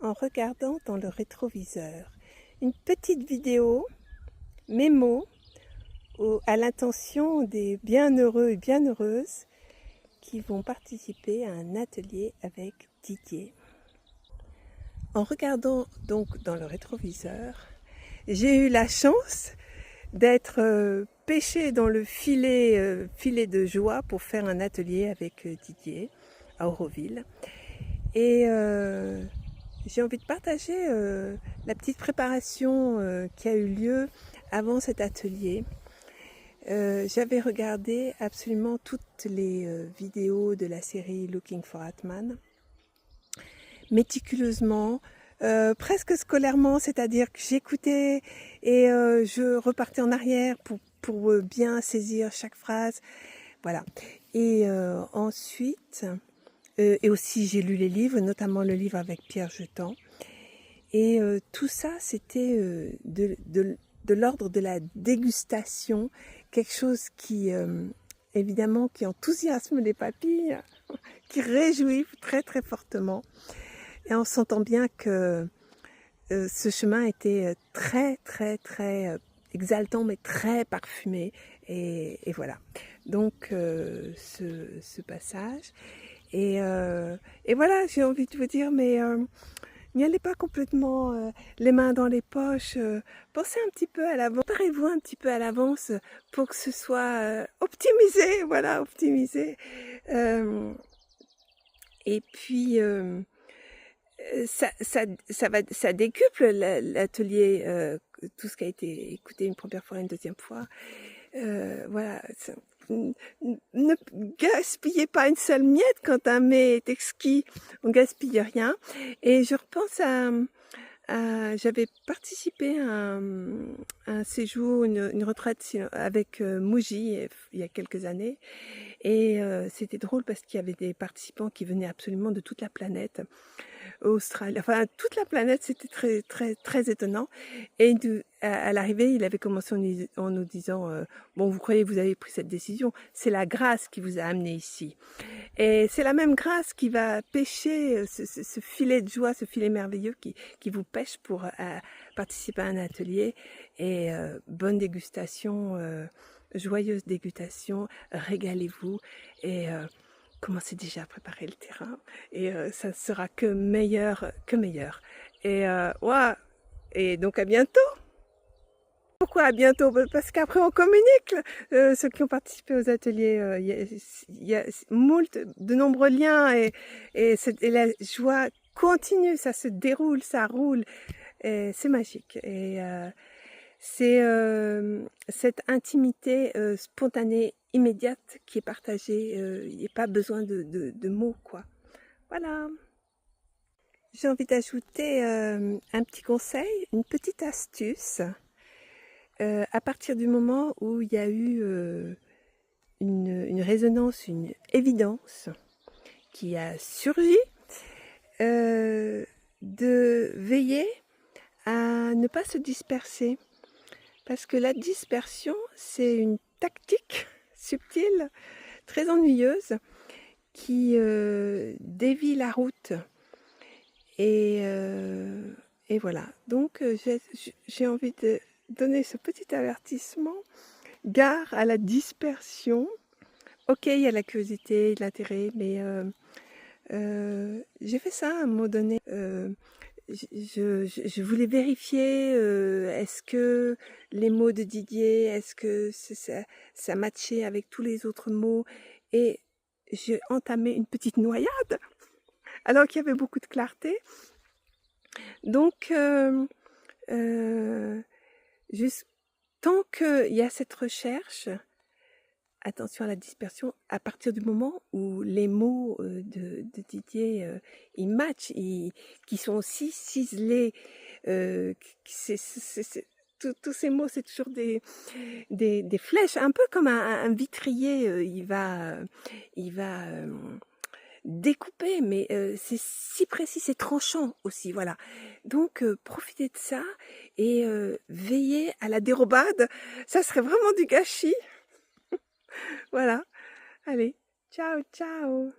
en regardant dans le rétroviseur. Une petite vidéo mémo à l'intention des bienheureux et bienheureuses qui vont participer à un atelier avec Didier. En regardant donc dans le rétroviseur, j'ai eu la chance d'être pêchée dans le filet de joie pour faire un atelier avec Didier à Auroville. Et j'ai envie de partager la petite préparation qui a eu lieu avant cet atelier. J'avais regardé absolument toutes les vidéos de la série Looking for Atman, méticuleusement, presque scolairement, c'est-à-dire que j'écoutais et je repartais en arrière pour bien saisir chaque phrase. Voilà. Et ensuite, et aussi j'ai lu les livres, notamment le livre avec Pierre Jetan. Et tout ça, c'était de l'ordre de la dégustation, quelque chose qui, évidemment, qui enthousiasme les papilles, qui réjouit très très fortement. Et on s'entend bien que ce chemin était très très très exaltant, mais très parfumé. Et voilà. Donc ce passage. Et voilà, j'ai envie de vous dire, mais n'y allez pas complètement les mains dans les poches. Pensez un petit peu à l'avance, préparez-vous un petit peu à l'avance pour que ce soit optimisé, voilà, optimisé. Et puis ça décuple l'atelier, tout ce qui a été écouté une première fois, une deuxième fois. Voilà. Ne gaspillez pas une seule miette quand un mets est exquis, on gaspille rien. Et je repense j'avais participé à un séjour, une retraite avec Mouji il y a quelques années. Et c'était drôle parce qu'il y avait des participants qui venaient absolument de toute la planète. Australie, enfin toute la planète, c'était très très très étonnant. Et à l'arrivée, il avait commencé en nous disant bon, vous croyez que vous avez pris cette décision, c'est la grâce qui vous a amené ici. Et c'est la même grâce qui va pêcher ce filet de joie, ce filet merveilleux qui vous pêche pour participer à un atelier. Et bonne dégustation, joyeuse dégustation, régalez-vous et commencez déjà à préparer le terrain et ça sera que meilleur que meilleur. Et ouais, et donc à bientôt. Pourquoi à bientôt? Parce qu'après on communique. Ceux qui ont participé aux ateliers, il y a de nombreux liens et la joie continue, ça se déroule, ça roule. Et c'est magique. Et c'est cette intimité spontanée, immédiate qui est partagée. Il n'y a pas besoin de mots, quoi. Voilà. J'ai envie d'ajouter un petit conseil, une petite astuce. À partir du moment où il y a eu une résonance, une évidence qui a surgi, de veiller à ne pas se disperser. Parce que la dispersion, c'est une tactique subtile, très ennuyeuse, qui dévie la route. Et voilà. Donc, j'ai envie de donner ce petit avertissement. Gare à la dispersion. Ok, il y a la curiosité, l'intérêt, mais j'ai fait ça à un moment donné. Je voulais vérifier est-ce que les mots de Didier, est-ce que ça matchait avec tous les autres mots, et j'ai entamé une petite noyade alors qu'il y avait beaucoup de clarté. Donc juste tant qu'il y a cette recherche, attention à la dispersion. À partir du moment où les mots de Didier, ils matchent, qui sont aussi ciselés, tous ces mots, c'est toujours des flèches, un peu comme un vitrier. Il va découper, mais c'est si précis, c'est tranchant aussi, voilà. Donc profitez de ça et veillez à la dérobade. Ça serait vraiment du gâchis. Voilà, allez, ciao, ciao.